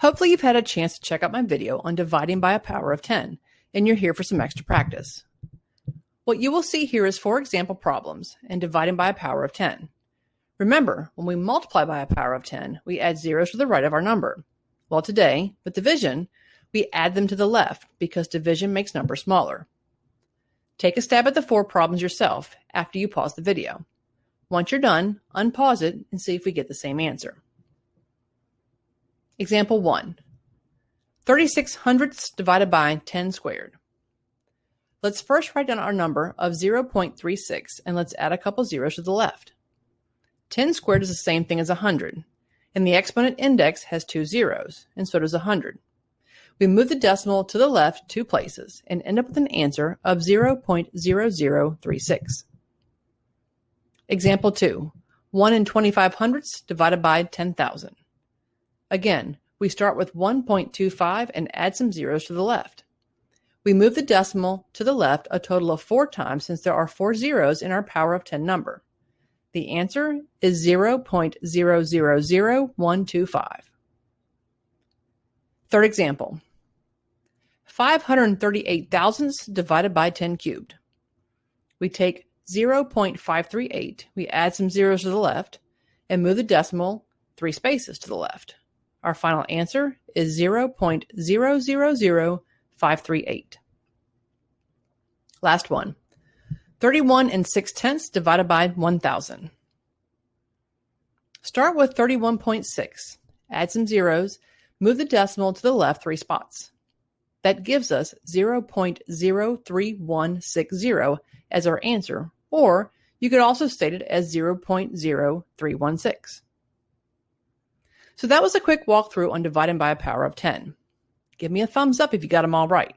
Hopefully you've had a chance to check out my video on dividing by a power of 10, and you're here for some extra practice. What you will see here is 4 example problems and dividing by a power of 10. Remember, when we multiply by a power of 10, we add zeros to the right of our number. Well, today, with division, we add them to the left because division makes numbers smaller. Take a stab at the 4 problems yourself after you pause the video. Once you're done, unpause it and see if we get the same answer. Example 1. 36 hundredths divided by 10 squared. Let's first write down our number of 0.36 and let's add a couple zeros to the left. 10 squared is the same thing as 100, and the exponent index has 2 zeros, and so does 100. We move the decimal to the left 2 places and end up with an answer of 0.0036. Example 2. 1 and 25 hundredths divided by 10,000. Again, we start with 1.25 and add some zeros to the left. We move the decimal to the left a total of 4 times since there are 4 zeros in our power of 10 number. The answer is 0.000125. Third example. 538 thousandths divided by 10 cubed. We take 0.538, we add some zeros to the left, and move the decimal 3 spaces to the left. Our final answer is 0.000538. Last one. 31 and 6/10 divided by 1,000. Start with 31.6, add some zeros, move the decimal to the left 3 spots. That gives us 0.03160 as our answer, or you could also state it as 0.0316. So that was a quick walkthrough on dividing by a power of 10. Give me a thumbs up if you got them all right.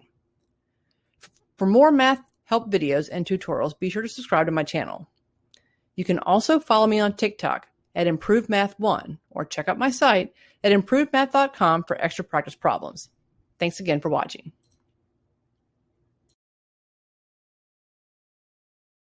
For more math help videos and tutorials, be sure to subscribe to my channel. You can also follow me on TikTok at ImprovedMath1 or check out my site at improvedmath.com for extra practice problems. Thanks again for watching.